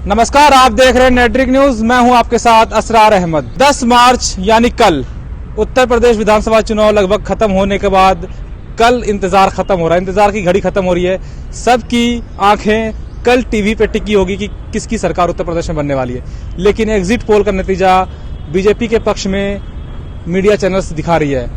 नमस्कार, आप देख रहे हैं नेट्रिक न्यूज। मैं हूं आपके साथ असरार अहमद। 10 मार्च यानी कल उत्तर प्रदेश विधानसभा चुनाव लगभग खत्म होने के बाद कल इंतजार खत्म हो रहा है, इंतजार की घड़ी खत्म हो रही है। सबकी आंखें कल टीवी पे टिकी होगी कि किसकी सरकार उत्तर प्रदेश में बनने वाली है। लेकिन एग्जिट पोल का नतीजा बीजेपी के पक्ष में मीडिया चैनल्स दिखा रही है।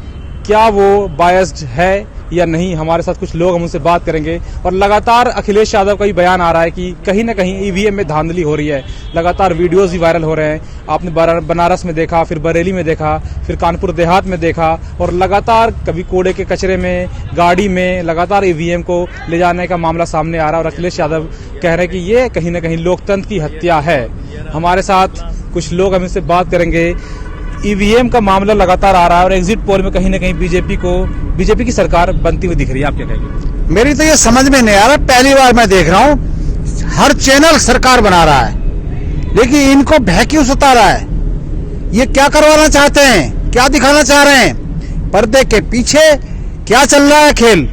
क्या वो बायस्ड है या नहीं, हमारे साथ कुछ लोग, हम उनसे बात करेंगे। और लगातार अखिलेश यादव का भी बयान आ रहा है कि कहीं ना कहीं ईवीएम में धांधली हो रही है। लगातार वीडियोस भी वायरल हो रहे हैं। आपने बनारस में देखा, फिर बरेली में देखा, फिर कानपुर देहात में देखा, और लगातार कभी कूड़े के कचरे में, गाड़ी में लगातार ईवीएम को ले जाने का मामला सामने आ रहा है। और अखिलेश यादव कह रहे हैं कि ये कहीं ना कहीं लोकतंत्र की हत्या है। हमारे साथ कुछ लोग, हम इससे बात करेंगे। ईवीएम का मामला लगातार आ रहा है और एग्जिट पोल में कहीं ना कहीं बीजेपी की सरकार बनती हुई दिख रही है। आप क्या कहेंगे? मेरी तो ये समझ में नहीं आ रहा, पहली बार मैं देख रहा हूँ हर चैनल सरकार बना रहा है, लेकिन इनको भय क्यों सता रहा है? ये क्या करवाना चाहते हैं, क्या दिखाना चाह रहे हैं? पर्दे के पीछे क्या चल रहा है खेल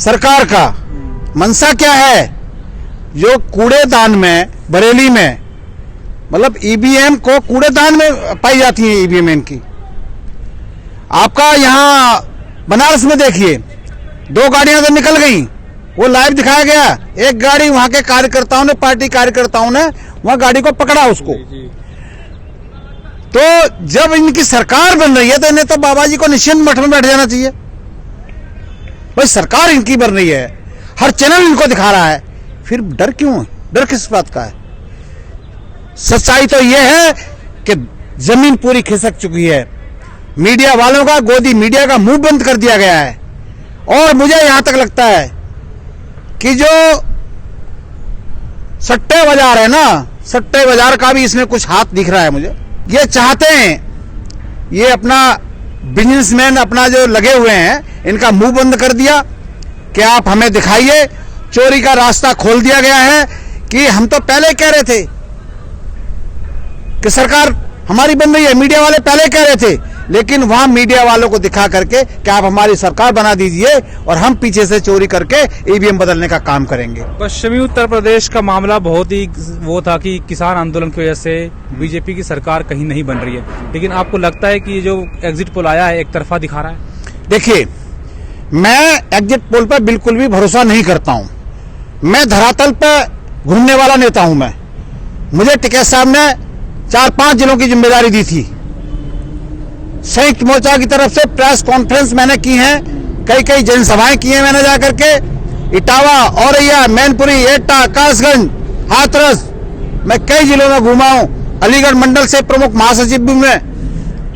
सरकार का? मंशा क्या है? जो कूड़ेदान में बरेली में, मतलब ईवीएम को कूड़ेदान में पाई जाती है ईवीएम इनकी। आपका यहाँ बनारस में देखिए, 2 गाड़ियां तो निकल गई, वो लाइव दिखाया गया। एक गाड़ी वहां के कार्यकर्ताओं ने, पार्टी कार्यकर्ताओं ने वहां गाड़ी को पकड़ा उसको। तो जब इनकी सरकार बन रही है तो इन्हें तो बाबा जी को निश्चिंत मठ में बैठ जाना चाहिए। भाई सरकार इनकी बन रही है, हर चैनल इनको दिखा रहा है, फिर डर क्यों है? डर किस बात का है? सच्चाई तो यह है कि जमीन पूरी खिसक चुकी है। मीडिया वालों का, गोदी मीडिया का मुंह बंद कर दिया गया है। और मुझे यहां तक लगता है कि जो सट्टे बाजार है ना, सट्टे बाजार का भी इसमें कुछ हाथ दिख रहा है मुझे। ये चाहते हैं, ये अपना बिजनेसमैन अपना जो लगे हुए हैं, इनका मुंह बंद कर दिया कि आप हमें दिखाइए। चोरी का रास्ता खोल दिया गया है कि हम तो पहले कह रहे थे कि सरकार हमारी बन रही है, मीडिया वाले पहले कह रहे थे, लेकिन वहां मीडिया वालों को दिखा करके कि आप हमारी सरकार बना दीजिए और हम पीछे से चोरी करके ईवीएम बदलने का काम करेंगे। पश्चिमी उत्तर प्रदेश का मामला बहुत ही वो था कि किसान आंदोलन की वजह से बीजेपी की सरकार कहीं नहीं बन रही है। लेकिन आपको लगता है कि जो एग्जिट पोल आया है एक तरफा दिखा रहा है? देखिए, मैं एग्जिट पोल पर बिल्कुल भी भरोसा नहीं करता हूं। मैं धरातल पर घूमने वाला नेता हूं। मुझे टिकैत साहब ने 4-5 जिलों की जिम्मेदारी दी थी। संयुक्त मोर्चा की तरफ से प्रेस कॉन्फ्रेंस मैंने की है, कई जनसभाएं की हैं मैंने जाकर के। इटावा, औरैया, मैनपुरी, एटा, कासगंज, हाथरस, मैं कई जिलों में घूमा हूं। अलीगढ़ मंडल से प्रमुख महासचिव भी मैं,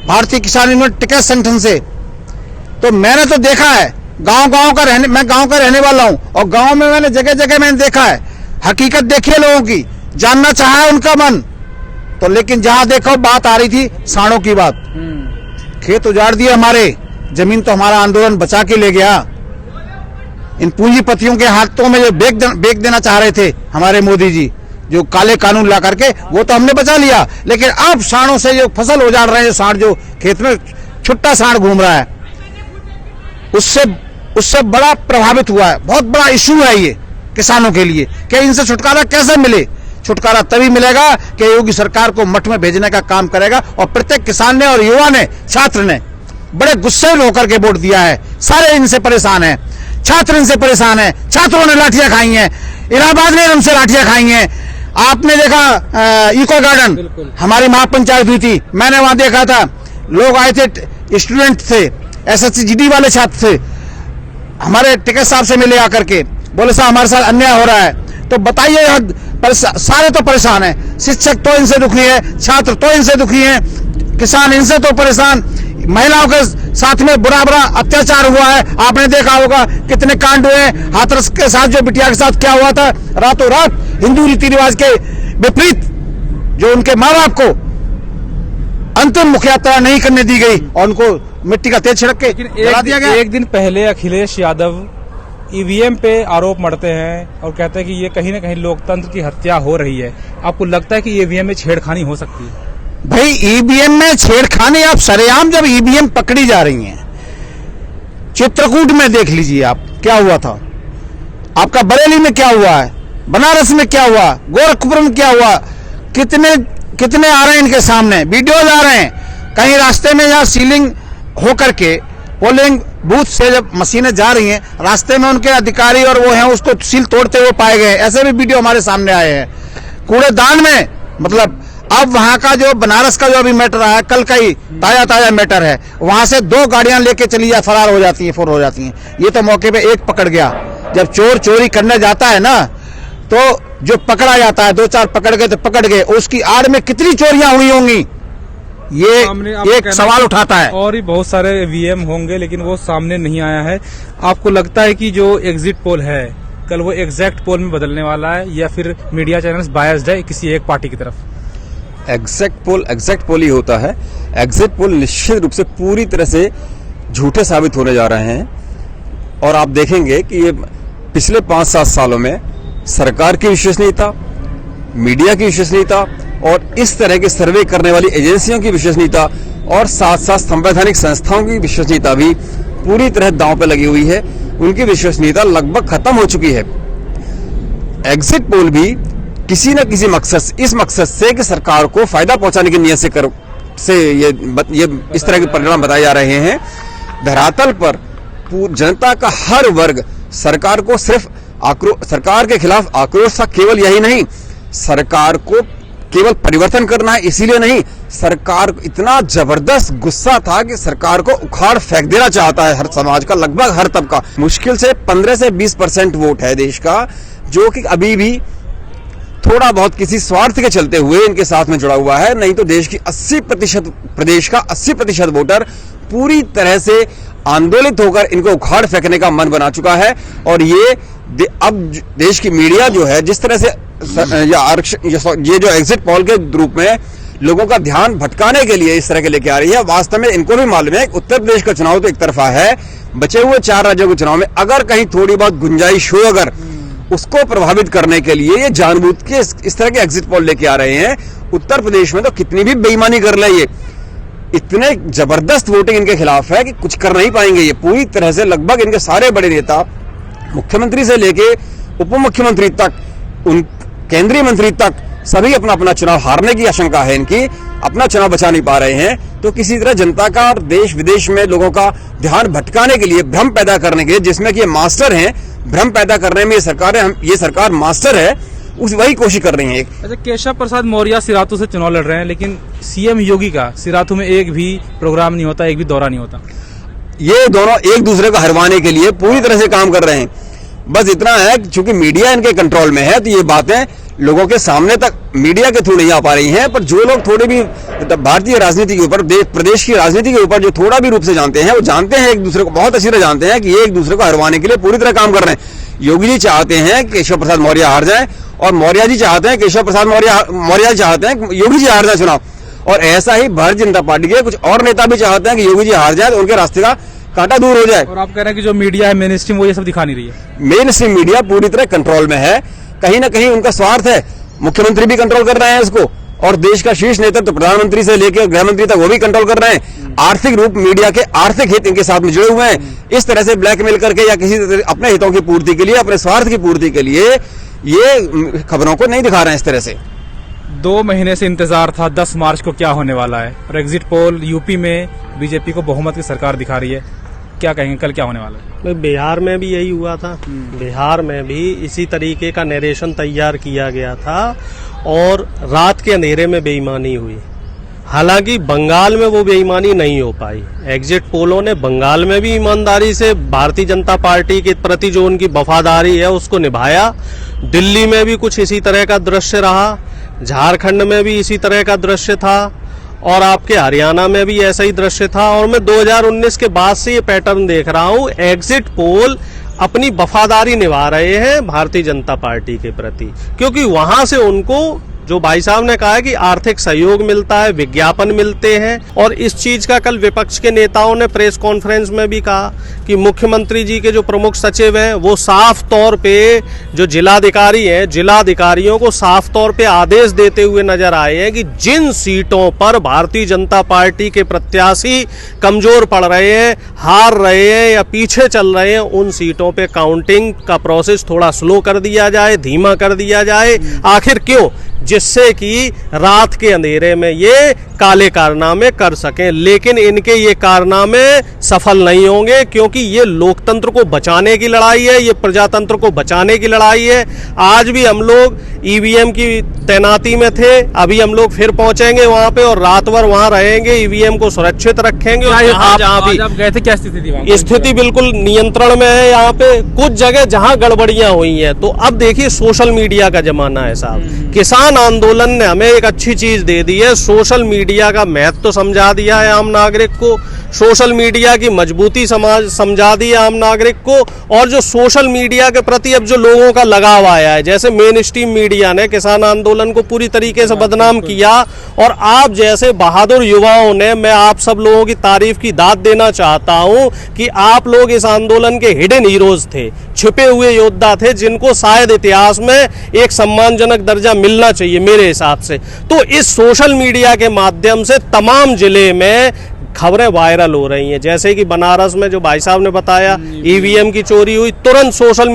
भारतीय किसान यूनियन टिकैत संगठन से। तो मैंने तो देखा है, गांव का मैं गांव का रहने वाला हूं, और गांव में मैंने जगह जगह मैंने देखा है। हकीकत देखिए लोगों की, जानना चाहा है उनका मन तो। लेकिन जहां देखो बात आ रही थी साड़ों की बात। खेत उजाड़ दिए हमारे, जमीन तो हमारा आंदोलन बचा के ले गया। इन पूंजीपतियों के हाथों में जो बेच देना चाह रहे थे हमारे मोदी जी, जो काले कानून ला करके, वो तो हमने बचा लिया। लेकिन अब साड़ों से जो फसल उजाड़ रहे हैं, जो साड़ जो खेत में छुट्टा साड़ घूम रहा है, उससे बड़ा प्रभावित हुआ है। बहुत बड़ा इशू है ये किसानों के लिए कि इनसे छुटकारा कैसे मिले। छुटकारा तभी मिलेगा कि योगी सरकार को मठ में भेजने का काम करेगा। और प्रत्येक किसान ने और युवा ने, छात्र ने बड़े गुस्से में होकर के वोट दिया है। सारे इनसे परेशान हैं, छात्र इनसे परेशान हैं। छात्रों ने लाठियां खाई हैं, इलाहाबाद ने हमसे लाठियां खाई हैं। आपने देखा इको गार्डन, हमारी महापंचायत हुई थी, मैंने वहां देखा था, लोग आए थे, स्टूडेंट थे, SSGD वाले छात्र थे, हमारे टिकैत साहब से मिले आकर के, बोले साहब हमारे साथ अन्याय हो रहा है। तो बताइए, सारे तो परेशान हैं। शिक्षक तो इनसे दुखी है, छात्र तो इनसे दुखी हैं, किसान इनसे तो परेशान। महिलाओं के साथ में बुरा अत्याचार हुआ है। आपने देखा होगा कितने कांड हुए। हाथरस के साथ जो बिटिया के साथ क्या हुआ था, रातों रात हिंदू रीति रिवाज के विपरीत जो उनके माँ बाप को अंतिम मुख्य यात्रा नहीं करने दी गई और उनको मिट्टी का तेल छिड़क के जला दिया गया। एक दिन पहले अखिलेश यादव ईवीएम पे आरोप मढ़ते हैं और कहते हैं कि ये कहीं ना कहीं लोकतंत्र की हत्या हो रही है। आपको लगता है कि ईवीएम में छेड़खानी हो सकती है? भाई ईवीएम में छेड़खानी, आप सरेआम जब ईवीएम पकड़ी जा रही हैं, चित्रकूट में देख लीजिए आप क्या हुआ था, आपका बरेली में क्या हुआ है, बनारस में क्या हुआ, गोरखपुर में क्या हुआ, कितने कितने आ रहे हैं इनके सामने वीडियोज आ रहे हैं। कहीं रास्ते में यहाँ सीलिंग होकर के पोलिंग बूथ से जब मशीनें जा रही हैं, रास्ते में उनके अधिकारी और वो हैं उसको सील तोड़ते हुए पाए गए। ऐसे भी वीडियो हमारे सामने आए हैं। कूड़ेदान में मतलब अब वहां का जो बनारस का जो अभी मैटर आया, कल का ही ताजा मैटर है, वहां से 2 गाड़ियां लेके चली जा फरार हो जाती हैं, फुर हो जाती हैं। ये तो मौके पे एक पकड़ गया। जब चोर चोरी करने जाता है ना, तो जो पकड़ा जाता है, 2-4 पकड़ गए तो पकड़ गए, उसकी आड़ में कितनी चोरियां हुई होंगी, ये एक सवाल उठाता है। और भी बहुत सारे वीएम होंगे, लेकिन वो सामने नहीं आया है। आपको लगता है कि जो एग्जिट पोल है कल वो एग्जैक्ट पोल में बदलने वाला है, या फिर मीडिया चैनल्स बायस्ड है किसी एक पार्टी की तरफ? एग्जैक्ट पोल ही होता है। एग्जिट पोल निश्चित रूप से पूरी तरह से झूठे साबित होने जा रहे हैं। और आप देखेंगे कि ये पिछले 5-7 सालों में सरकार की विश्वसनीयता, मीडिया की विश्वसनीयता और इस तरह के सर्वे करने वाली एजेंसियों की विश्वसनीयता और साथ साथ संवैधानिक संस्थाओं की विश्वसनीयता भी पूरी तरह दांव पे लगी हुई है। उनकी विश्वसनीयता लगभग खत्म हो चुकी है। एग्जिट पोल भी किसी न किसी मकसद, इस मकसद से कि सरकार को फायदा पहुंचाने की नीयत से ये इस तरह के परिणाम बताए जा रहे हैं। धरातल पर जनता का हर वर्ग सरकार को सिर्फ सरकार के खिलाफ आक्रोश था। केवल यही नहीं, सरकार को केवल परिवर्तन करना है इसीलिए नहीं, सरकार को इतना जबरदस्त गुस्सा था कि सरकार को उखाड़ फेंक देना चाहता है हर समाज का, लगभग हर तबका। मुश्किल से 15 से 20% वोट है देश का, जो कि अभी भी थोड़ा बहुत किसी स्वार्थ के चलते हुए इनके साथ में जुड़ा हुआ है। नहीं तो देश की 80%, प्रदेश का 80% वोटर पूरी तरह से आंदोलित होकर इनको उखाड़ फेंकने का मन बना चुका है। और ये अब देश की मीडिया जो है जिस तरह से ये जो एग्जिट पोल के रूप में लोगों का ध्यान भटकाने के लिए इस तरह के लेके आ रही है, वास्तव में इनको भी मालूम है उत्तर प्रदेश का चुनाव तो एक तरफा है, बचे हुए 4 राज्यों के चुनाव में अगर कहीं थोड़ी बहुत गुंजाइश हो, अगर उसको प्रभावित करने के लिए ये जानबूझ के इस तरह के एग्जिट पोल लेके आ रहे हैं। उत्तर प्रदेश में तो कितनी भी बेईमानी कर ले, ये इतने जबरदस्त वोटिंग इनके खिलाफ है कि कुछ कर नहीं पाएंगे। ये पूरी तरह से लगभग इनके सारे बड़े नेता, मुख्यमंत्री से लेके उप मुख्यमंत्री तक, उन केंद्रीय मंत्री तक, सभी अपना अपना चुनाव हारने की आशंका है इनकी, अपना चुनाव बचा नहीं पा रहे हैं। तो किसी तरह जनता का और देश विदेश में लोगों का ध्यान भटकाने के लिए, भ्रम पैदा करने के लिए, जिसमें कि ये मास्टर हैं, भ्रम पैदा करने में ये सरकार मास्टर है, वही कोशिश कर रही है। अच्छा, केशव प्रसाद मौर्य सिराथू से चुनाव लड़ रहे हैं, लेकिन सीएम योगी का सिराथू में एक भी प्रोग्राम नहीं होता, एक भी दौरा नहीं होता। ये दोनों एक दूसरे को हरवाने के लिए पूरी तरह से काम कर रहे हैं। बस इतना है कि चूंकि मीडिया इनके कंट्रोल में है, तो ये बातें लोगों के सामने तक मीडिया के थ्रू नहीं आ पा रही हैं। पर जो लोग थोड़े भी भारतीय राजनीति के ऊपर, प्रदेश की राजनीति के ऊपर जो थोड़ा भी रूप से जानते हैं, वो जानते हैं, एक दूसरे को बहुत अच्छी तरह जानते हैं कि ये एक दूसरे को हरवाने के लिए पूरी तरह काम कर रहे हैं। योगी जी चाहते हैं केशव प्रसाद मौर्य हार जाए, और मौर्य जी चाहते हैं केशव प्रसाद मौर्य चाहते हैं योगी जी हार जाए चुनाव। और ऐसा ही भारतीय जनता पार्टी के कुछ और नेता भी चाहते हैं कि योगी जी हार जाए तो उनके रास्ते का कांटा दूर हो जाए। और आप कह रहे हैं कि जो मीडिया है मेन स्ट्रीम, वो ये सब दिखा नहीं रही है। मेन स्ट्रीम मीडिया पूरी तरह कंट्रोल में है, कहीं ना कहीं उनका स्वार्थ है। मुख्यमंत्री भी कंट्रोल कर रहे हैं इसको, और देश का शीर्ष नेतृत्व, प्रधानमंत्री से लेकर गृह मंत्री तक, वो भी कंट्रोल कर रहे हैं। आर्थिक रूप मीडिया के आर्थिक हित इनके साथ में जुड़े हुए हैं। इस तरह से ब्लैकमेल करके या किसी अपने हितों की पूर्ति के लिए, अपने स्वार्थ की पूर्ति के लिए ये खबरों को नहीं दिखा रहे हैं इस तरह से। 2 महीने से इंतजार था 10 मार्च को क्या होने वाला है, और एग्जिट पोल यूपी में बीजेपी को बहुमत की सरकार दिखा रही है। क्या कहेंगे कल क्या होने वाला है? बिहार में भी यही हुआ था। बिहार में भी इसी तरीके का नरेशन तैयार किया गया था और रात के अंधेरे में बेईमानी हुई। हालांकि बंगाल में वो बेईमानी नहीं हो पाई। एग्जिट पोलों ने बंगाल में भी ईमानदारी से भारतीय जनता पार्टी के प्रति जो उनकी वफादारी है उसको निभाया। दिल्ली में भी कुछ इसी तरह का दृश्य रहा, झारखंड में भी इसी तरह का दृश्य था, और आपके हरियाणा में भी ऐसा ही दृश्य था। और मैं 2019 के बाद से ये पैटर्न देख रहा हूँ, एग्जिट पोल अपनी वफादारी निभा रहे हैं भारतीय जनता पार्टी के प्रति, क्योंकि वहां से उनको जो भाई साहब ने कहा है कि आर्थिक सहयोग मिलता है, विज्ञापन मिलते हैं, और इस चीज का कल विपक्ष के नेताओं ने प्रेस कॉन्फ्रेंस में भी कहा कि मुख्यमंत्री जी के जो प्रमुख सचिव हैं वो साफ तौर पे जो जिलाधिकारी हैं, जिलाधिकारियों को साफ तौर पे आदेश देते हुए नजर आए हैं कि जिन सीटों पर भारतीय जनता पार्टी के प्रत्याशी कमजोर पड़ रहे हैं, हार रहे हैं या पीछे चल रहे हैं, उन सीटों पे काउंटिंग का प्रोसेस थोड़ा स्लो कर दिया जाए, धीमा कर दिया जाए। आखिर क्यों? जिससे कि रात के अंधेरे में ये काले कारनामे कर सकें। लेकिन इनके ये कारनामे सफल नहीं होंगे, क्योंकि ये लोकतंत्र को बचाने की लड़ाई है, ये प्रजातंत्र को बचाने की लड़ाई है। आज भी हम लोग ईवीएम की तैनाती में थे, अभी हम लोग फिर पहुंचेंगे वहां पे और रात भर वहां रहेंगे, ईवीएम को सुरक्षित रखेंगे। और जहां भी आप गए थे, क्या स्थिति थी वहां? स्थिति बिल्कुल नियंत्रण में है। यहाँ पे कुछ जगह जहां गड़बड़ियां हुई हैं, तो अब देखिए सोशल मीडिया का जमाना है साहब। किसान आंदोलन ने हमें एक अच्छी चीज दे दी है, सोशल मीडिया का महत्व तो समझा दिया है आम नागरिक को, सोशल मीडिया की मजबूती समझा दी है आम नागरिक को। और जो सोशल मीडिया के प्रति अब जो लोगों का लगाव आया है, जैसे मेन स्ट्रीम मीडिया ने किसान आंदोलन को पूरी तरीके से बदनाम किया, और आप जैसे बहादुर युवाओं ने, मैं आप सब लोगों की तारीफ की दाद देना चाहता हूं कि आप लोग इस आंदोलन के हिडन हीरोज थे, छिपे हुए योद्धा थे, जिनको शायद इतिहास में एक सम्मानजनक दर्जा मिलना चाहिए मेरे हिसाब से। तो इस सोशल मीडिया के माध्यम से तमाम जिले में खबरें वायरल हो रही हैं। जैसे कि बनारस में जो भाई साहब ने बताया ईवीएम की चोरी हुई, तुरंत सोशल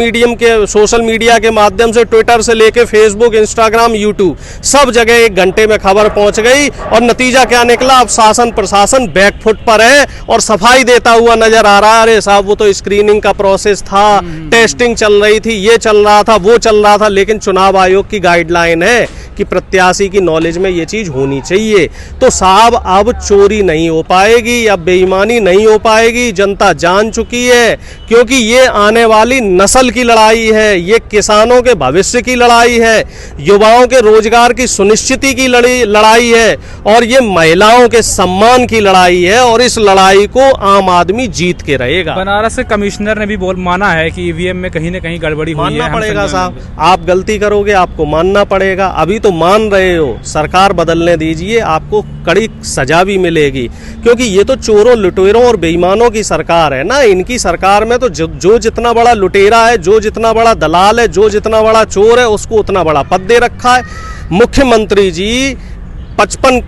मीडिया के माध्यम से, ट्विटर से लेके फेसबुक, इंस्टाग्राम, यूट्यूब, सब जगह 1 घंटे में खबर पहुंच गई। और नतीजा क्या निकला? अब शासन प्रशासन बैकफुट पर है और सफाई देता हुआ नजर आ रहा है। अरे साहब, वो तो स्क्रीनिंग का प्रोसेस था, टेस्टिंग चल रही थी, ये चल रहा था, वो चल रहा था, लेकिन चुनाव आयोग की गाइडलाइन है कि प्रत्याशी की नॉलेज में ये चीज होनी चाहिए। तो साहब, अब चोरी नहीं हो पाएगी, अब बेईमानी नहीं हो पाएगी, जनता जान चुकी है। क्योंकि ये आने वाली नस्ल की लड़ाई है, ये किसानों के भविष्य की लड़ाई है, युवाओं के रोजगार की सुनिश्चिति की लड़ाई है, और ये महिलाओं के सम्मान की लड़ाई है। और इस लड़ाई को आम आदमी जीत के रहेगा। बनारस के कमिश्नर ने भी माना है कि ईवीएम में कहीं न कहीं गड़बड़ी हुई है। मानना पड़ेगा साहब, आप गलती करोगे आपको मानना पड़ेगा। अभी तो मान रहे हो, सरकार बदलने दीजिए, आपको कड़ी सजा भी मिलेगी। क्योंकि ये तो चोरों, लुटेरों और बेईमानों की सरकार है ना। इनकी सरकार में तो जो जितना बड़ा लुटेरा है, जो जितना बड़ा दलाल है, जो जितना बड़ा चोर है, उसको उतना बड़ा पद दे रखा है। मुख्यमंत्री जी 55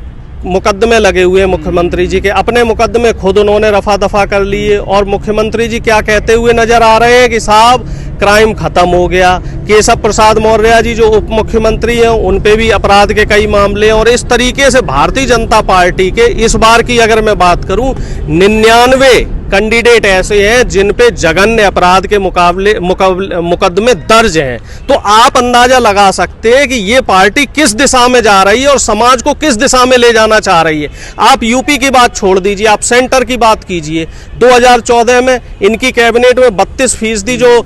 मुकदमे लगे हुए हैं मुख्यमंत्री जी के, अपने मुकदमे खुद उन्होंने रफा दफा कर लिए। और मुख्यमंत्री जी क्या कहते हुए नजर आ रहे हैं कि साहब क्राइम खत्म हो गया। केशव प्रसाद मौर्य जी जो उप मुख्यमंत्री हैं, उन पे भी अपराध के कई मामले हैं। और इस तरीके से भारतीय जनता पार्टी के इस बार की अगर मैं बात करूं, 99 कैंडिडेट ऐसे हैं जिन पे जघन्य अपराध के मुकदमे दर्ज हैं। तो आप अंदाजा लगा सकते हैं कि ये पार्टी किस दिशा में जा रही है और समाज को किस दिशा में ले जाना चाह रही है। आप यूपी की बात छोड़ दीजिए, आप सेंटर की बात कीजिए। 2014 में इनकी कैबिनेट में 32% जो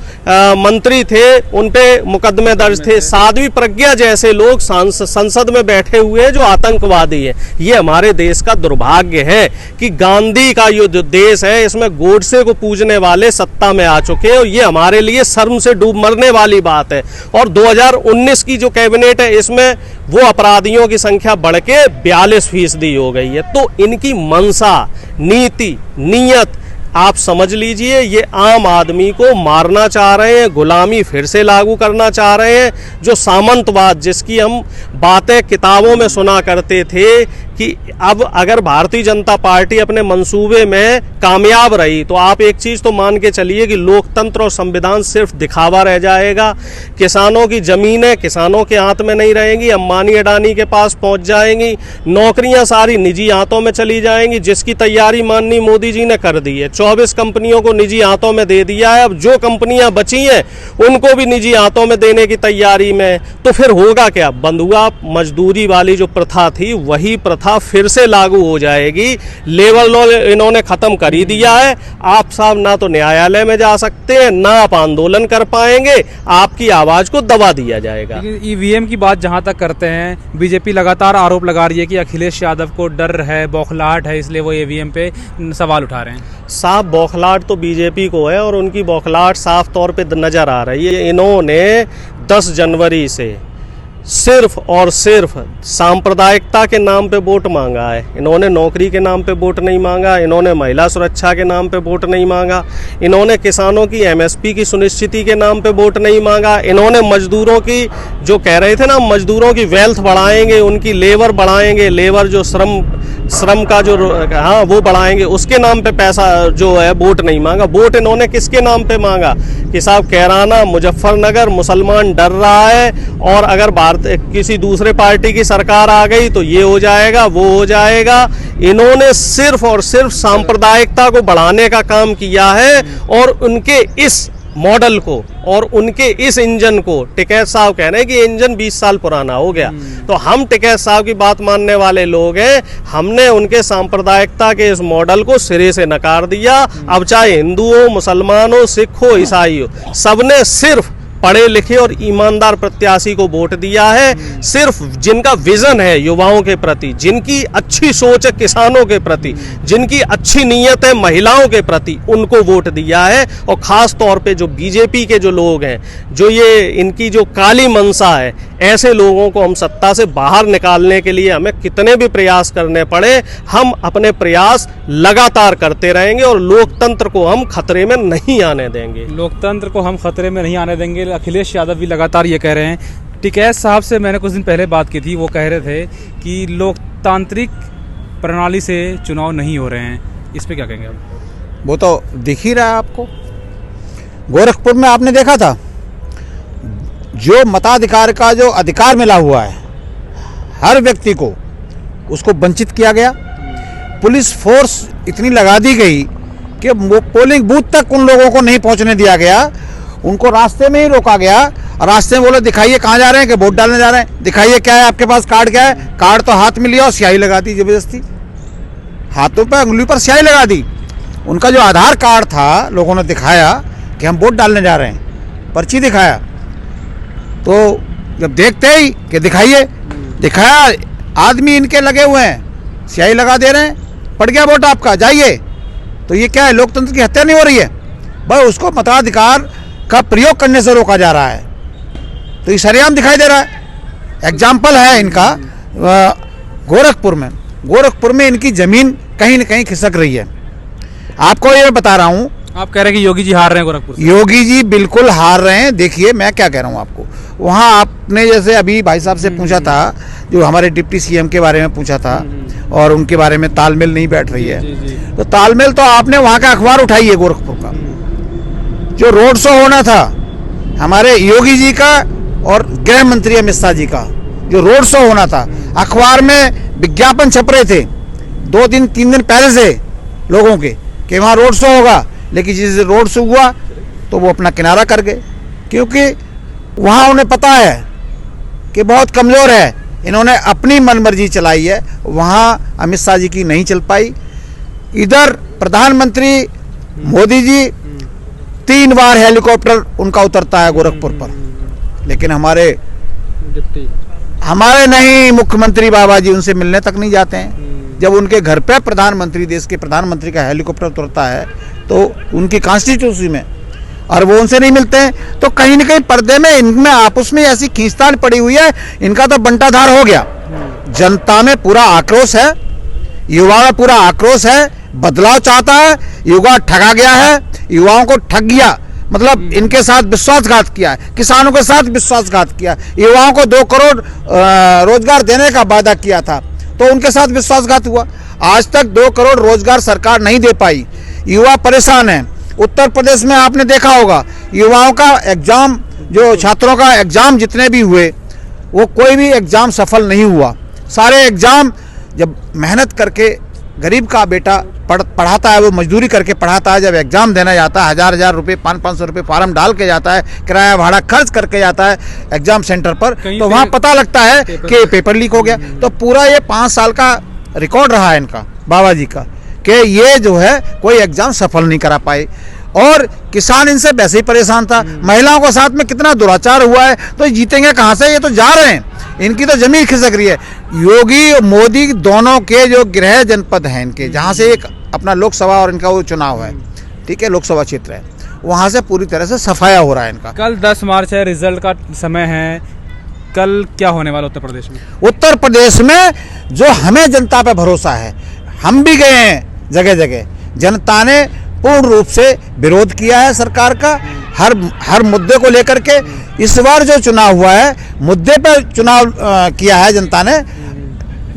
मंत्री थे उन पे मुकदमे दर्ज थे। साध्वी प्रज्ञा जैसे लोग संसद में बैठे हुए हैं जो आतंकवादी है। ये हमारे देश का दुर्भाग्य है कि गांधी का ये जो देश है, इसमें गोडसे को पूजने वाले सत्ता में आ चुके हैं। और ये हमारे लिए शर्म से डूब मरने वाली बात है। और 2019 की जो कैबिनेट है, इसमें वो अपराधियों की संख्या बढ़ के 42% हो गई है। तो इनकी मंशा, नीति, नीयत आप समझ लीजिए, ये आम आदमी को मारना चाह रहे हैं, गुलामी फिर से लागू करना चाह रहे हैं। जो सामंतवाद जिसकी हम बातें किताबों में सुना करते थे कि अब अगर भारतीय जनता पार्टी अपने मंसूबे में कामयाब रही, तो आप एक चीज तो मान के चलिए कि लोकतंत्र और संविधान सिर्फ दिखावा रह जाएगा। किसानों की जमीनें किसानों के हाथ में नहीं रहेंगी, अंबानी अडानी के पास पहुंच जाएंगी। नौकरियां सारी निजी हाथों में चली जाएंगी, जिसकी तैयारी माननीय मोदी जी ने कर दी है। 24 कंपनियों को निजी हाथों में दे दिया है। अब जो कंपनियां बची हैं उनको भी निजी हाथों में देने की तैयारी में। तो फिर होगा क्या? बंधुआ मजदूरी वाली जो प्रथा थी, वही प्रथा फिर से लागू हो जाएगी। लेबर लॉ इन्होंने खत्म कर ही दिया है। आप साहब ना तो न्यायालय में जा सकते हैं, ना आप आंदोलन कर पाएंगे, आपकी आवाज को दबा दिया जाएगा। ईवीएम की बात जहां तक करते हैं, बीजेपी लगातार आरोप लगा रही है कि अखिलेश यादव को डर है, बौखलाहट है, इसलिए वो ईवीएम पे सवाल उठा रहे हैं। साफ बौखलाहट तो बीजेपी को है, और उनकी बौखलाहट साफ तौर पे नजर आ रही है। इन्होंने 10 जनवरी से सिर्फ और सिर्फ सांप्रदायिकता के नाम पे वोट मांगा है। इन्होंने नौकरी के नाम पे वोट नहीं मांगा, इन्होंने महिला सुरक्षा के नाम पे वोट नहीं मांगा, इन्होंने किसानों की एमएसपी की सुनिश्चिति के नाम पे वोट नहीं मांगा, इन्होंने मजदूरों की जो कह रहे थे ना मजदूरों की वेल्थ बढ़ाएंगे, उनकी लेबर बढ़ाएंगे, लेबर जो श्रम का जो हाँ वो बढ़ाएंगे, उसके नाम पे पैसा जो है वोट नहीं मांगा। वोट इन्होंने किसके नाम पे मांगा कि साहब कैराना मुजफ्फरनगर मुसलमान डर रहा है और अगर किसी दूसरे पार्टी की सरकार आ गई तो ये हो जाएगा वो हो जाएगा। इन्होंने सिर्फ और सिर्फ सांप्रदायिकता को बढ़ाने का काम किया है और उनके इस मॉडल को और उनके इस इंजन को टिकैत साहब कह रहे हैं कि इंजन 20 साल पुराना हो गया। तो हम टिकैत साहब की बात मानने वाले लोग हैं, हमने उनके सांप्रदायिकता के इस मॉडल को सिरे से नकार दिया। अब चाहे हिंदू हो, मुसलमान हो, सिख हो, ईसाई हो, सबने सिर्फ पढ़े लिखे और ईमानदार प्रत्याशी को वोट दिया है। सिर्फ जिनका विजन है युवाओं के प्रति, जिनकी अच्छी सोच है किसानों के प्रति, जिनकी अच्छी नीयत है महिलाओं के प्रति, उनको वोट दिया है। और खास तौर पे जो बीजेपी के जो लोग हैं, जो ये इनकी जो काली मनसा है, ऐसे लोगों को हम सत्ता से बाहर निकालने के लिए हमें कितने भी प्रयास करने पड़े, हम अपने प्रयास लगातार करते रहेंगे और लोकतंत्र को हम खतरे में नहीं आने देंगे। लोकतंत्र को हम खतरे में नहीं आने देंगे। अखिलेश यादव भी लगातार ये कह रहे हैं। टिकैत साहब से मैंने कुछ दिन पहले बात की थी, वो कह रहे थे कि लोकतांत्रिक प्रणाली से चुनाव नहीं हो रहे हैं। इस पे क्या कहेंगे आप? वो तो दिख ही रहा है आपको। गोरखपुर में आपने देखा था, जो मताधिकार का जो अधिकार मिला हुआ है हर व्यक्ति को, उसको वंचित किया गया। पुलिस फोर्स इतनी लगा दी गई कि वो पोलिंग बूथ तक उन लोगों को नहीं पहुंचने दिया गया, उनको रास्ते में ही रोका गया। और रास्ते में बोले दिखाइए कहाँ जा रहे हैं, कि वोट डालने जा रहे हैं, दिखाइए क्या है आपके पास, कार्ड क्या है। कार्ड तो हाथ में लिया और स्याही लगा दी जबरदस्ती, हाथों पर उंगली पर स्याही लगा दी। उनका जो आधार कार्ड था लोगों ने दिखाया कि हम वोट डालने जा रहे हैं, पर्ची दिखाया, तो जब देखते ही कि दिखाया, आदमी इनके लगे हुए हैं, स्याही लगा दे रहे हैं, पड़ गया वोट आपका, जाइए। तो ये क्या है, लोकतंत्र की हत्या नहीं हो रही है? भाई उसको मताधिकार का प्रयोग करने से रोका जा रहा है, तो ये सरेआम दिखाई दे रहा है। एग्जाम्पल है इनका गोरखपुर में इनकी जमीन कहीं न कहीं खिसक रही है। आपको ये बता रहा हूँ। आप कह रहे हैं कि योगी जी हार रहे हैं गोरखपुर से? योगी जी बिल्कुल हार रहे हैं। देखिए मैं क्या कह रहा हूँ आपको, वहाँ आपने जैसे अभी भाई साहब से पूछा था, जो हमारे डिप्टी सीएम के बारे में पूछा था और उनके बारे में तालमेल नहीं बैठ रही है, तो तालमेल तो आपने वहाँ का अखबार उठाई है। गोरखपुर का जो रोड शो होना था हमारे योगी जी का और गृह मंत्री अमित शाह जी का, जो रोड शो होना था, अखबार में विज्ञापन छप रहे थे 2 दिन 3 दिन पहले से लोगों के कि वहाँ रोड शो होगा। लेकिन जिस रोड शो हुआ तो वो अपना किनारा कर गए, क्योंकि वहाँ उन्हें पता है कि बहुत कमज़ोर है, इन्होंने अपनी मनमर्जी चलाई है। वहाँ अमित शाह जी की नहीं चल पाई। इधर प्रधानमंत्री मोदी जी 3 बार हेलीकॉप्टर उनका उतरता है गोरखपुर पर, लेकिन हमारे नहीं मुख्यमंत्री बाबा जी उनसे मिलने तक नहीं जाते हैं। जब उनके घर पे प्रधानमंत्री, देश के प्रधानमंत्री का हेलीकॉप्टर उतरता है तो उनकी कॉन्स्टिट्यूंसी में, और वो उनसे नहीं मिलते हैं, तो कहीं न कहीं पर्दे में इनमें आपस में ऐसी खींचतान पड़ी हुई है। इनका तो बंटाधार हो गया। जनता में पूरा आक्रोश है, युवा में पूरा आक्रोश है, बदलाव चाहता है। युवा ठगा गया है, युवाओं को ठग गया, मतलब इनके साथ विश्वासघात किया है, किसानों के साथ विश्वासघात किया, युवाओं को 2 करोड़ रोजगार देने का वादा किया था तो उनके साथ विश्वासघात हुआ। आज तक 2 करोड़ रोजगार सरकार नहीं दे पाई, युवा परेशान है। उत्तर प्रदेश में आपने देखा होगा, युवाओं का एग्जाम, जो छात्रों का एग्जाम जितने भी हुए, वो कोई भी एग्जाम सफल नहीं हुआ। सारे एग्जाम जब मेहनत करके गरीब का बेटा पढ़ाता है, वो मजदूरी करके पढ़ाता है, जब एग्जाम देना जाता है 1000 रुपये 500 रुपये फार्म डाल के जाता है, किराया भाड़ा खर्च करके जाता है एग्जाम सेंटर पर, तो वहाँ पता लगता है कि पेपर लीक हो गया। तो पूरा ये 5 साल का रिकॉर्ड रहा है इनका, बाबा जी का, कि ये जो है कोई एग्जाम सफल नहीं करा पाए। और किसान इनसे वैसे ही परेशान था। महिलाओं के साथ में कितना दुराचार हुआ है, तो जीतेंगे कहाँ से? ये तो जा रहे हैं, इनकी तो जमीन खिसक रही है। योगी और मोदी दोनों के जो गृह जनपद हैं इनके, जहाँ से एक अपना लोकसभा और इनका वो चुनाव है, ठीक है, लोकसभा क्षेत्र है, वहाँ से पूरी तरह से सफाया हो रहा है इनका। कल 10 मार्च है, रिजल्ट का समय है। कल क्या होने वाला उत्तर प्रदेश में? उत्तर प्रदेश में जो हमें जनता पे भरोसा है, हम भी गए हैं जगह जगह, जनता ने पूर्ण रूप से विरोध किया है सरकार का हर मुद्दे को लेकर के। इस बार जो चुनाव हुआ है मुद्दे पर चुनाव किया है जनता ने,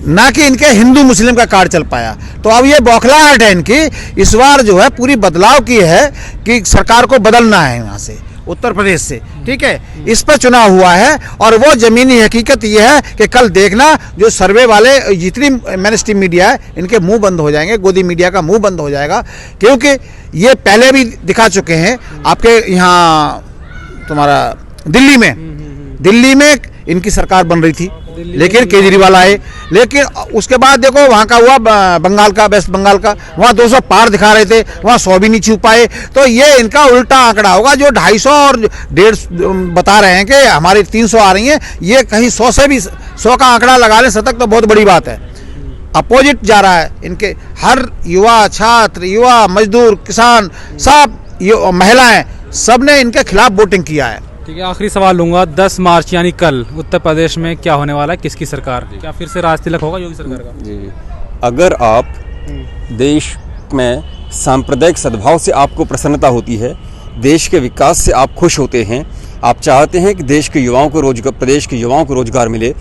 ना कि इनके हिंदू मुस्लिम का कार्ड चल पाया। तो अब ये बौखलाहट है इनकी, इस बार जो है पूरी बदलाव की है कि सरकार को बदलना है यहाँ से, उत्तर प्रदेश से, ठीक है। इस पर चुनाव हुआ है और वो जमीनी हकीकत ये है कि कल देखना जो सर्वे वाले जितनी मेन स्ट्रीम मीडिया है इनके मुंह बंद हो जाएंगे, गोदी मीडिया का मुंह बंद हो जाएगा, क्योंकि ये पहले भी दिखा चुके हैं। आपके यहाँ तुम्हारा दिल्ली में इनकी सरकार बन रही थी, लेकिन केजरीवाल आए, लेकिन उसके बाद देखो वहाँ का हुआ बंगाल का, वेस्ट बंगाल का, वहाँ 200 पार दिखा रहे थे, वहाँ 100 भी नहीं छू पाए। तो ये इनका उल्टा आंकड़ा होगा, जो 250 और 150 बता रहे हैं कि हमारी 300 आ रही हैं, ये कहीं 100 से भी 100 का आंकड़ा लगा लें शतक, तो बहुत बड़ी बात है। अपोजिट जा रहा है इनके, हर युवा, छात्र, युवा, मजदूर, किसान, सब महिलाएं, सब ने इनके खिलाफ वोटिंग किया है। ठीक है, आखिरी सवाल लूंगा। 10 मार्च यानी कल उत्तर प्रदेश में क्या होने वाला है, किसकी सरकार? क्या फिर से राज तिलक होगा योगी सरकार का? जी, अगर आप देश में सांप्रदायिक सद्भाव से आपको प्रसन्नता होती है, देश के विकास से आप खुश होते हैं, आप चाहते हैं कि देश के युवाओं को रोजगार, प्रदेश के युवाओं को रोजगार मिले,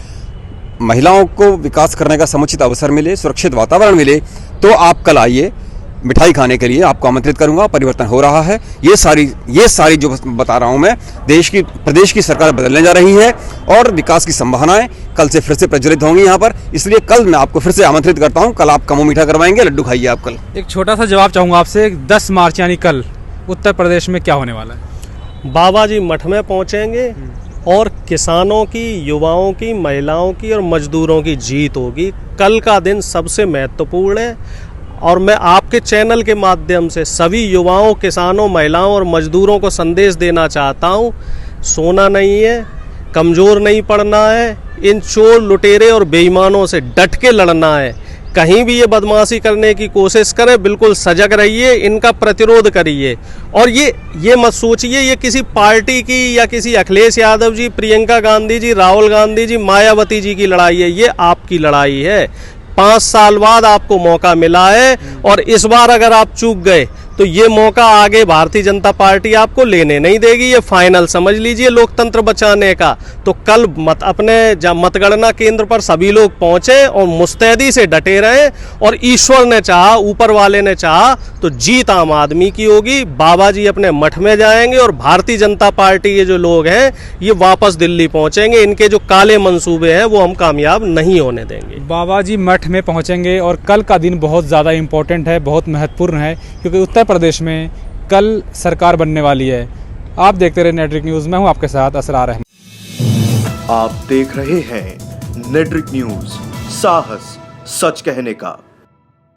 महिलाओं को विकास करने का समुचित अवसर मिले, सुरक्षित वातावरण मिले, तो आप कल आइए मिठाई खाने के लिए, आपको आमंत्रित करूंगा। परिवर्तन हो रहा है, ये सारी जो बता रहा हूं मैं, प्रदेश की सरकार बदलने जा रही है और विकास की संभावनाएं कल से फिर से प्रज्वलित होंगी यहाँ पर। इसलिए कल मैं आपको फिर से आमंत्रित करता हूं, कल आप मुंह मीठा करवाएंगे, लड्डू खाइए आप कल। एक छोटा सा जवाब चाहूंगा आपसे, 10 मार्च यानी कल उत्तर प्रदेश में क्या होने वाला है? बाबा जी मठ में पहुंचेंगे और किसानों की, युवाओं की, महिलाओं की और मजदूरों की जीत होगी। कल का दिन सबसे महत्वपूर्ण है और मैं आपके चैनल के माध्यम से सभी युवाओं, किसानों, महिलाओं और मजदूरों को संदेश देना चाहता हूँ, सोना नहीं है, कमज़ोर नहीं पड़ना है, इन चोर, लुटेरे और बेईमानों से डट के लड़ना है। कहीं भी ये बदमाशी करने की कोशिश करें, बिल्कुल सजग रहिए, इनका प्रतिरोध करिए। और ये मत सोचिए ये किसी पार्टी की या किसी अखिलेश यादव जी, प्रियंका गांधी जी, राहुल गांधी जी, मायावती जी की लड़ाई है, ये आपकी लड़ाई है। 5 साल बाद आपको मौका मिला है और इस बार अगर आप चूक गए तो ये मौका आगे भारतीय जनता पार्टी आपको लेने नहीं देगी, ये फाइनल समझ लीजिए लोकतंत्र बचाने का। तो कल अपने मतगणना केंद्र पर सभी लोग पहुंचे और मुस्तैदी से डटे रहे, और ईश्वर ने चाहा, ऊपर वाले ने चाहा तो जीत आम आदमी की होगी। बाबा जी अपने मठ में जाएंगे और भारतीय जनता पार्टी के जो लोग हैं ये वापस दिल्ली पहुंचेंगे। इनके जो काले मंसूबे हैं वो हम कामयाब नहीं होने देंगे। बाबा जी मठ में पहुंचेंगे और कल का दिन बहुत ज़्यादा इम्पोर्टेंट है, बहुत महत्वपूर्ण है, क्योंकि उत्तर प्रदेश में कल सरकार बनने वाली है। आप देखते रहे नेटरिक न्यूज़, मैं हूं आपके साथ असरार अहमद। आप देख रहे हैं नेटरिक न्यूज़, साहस सच कहने का।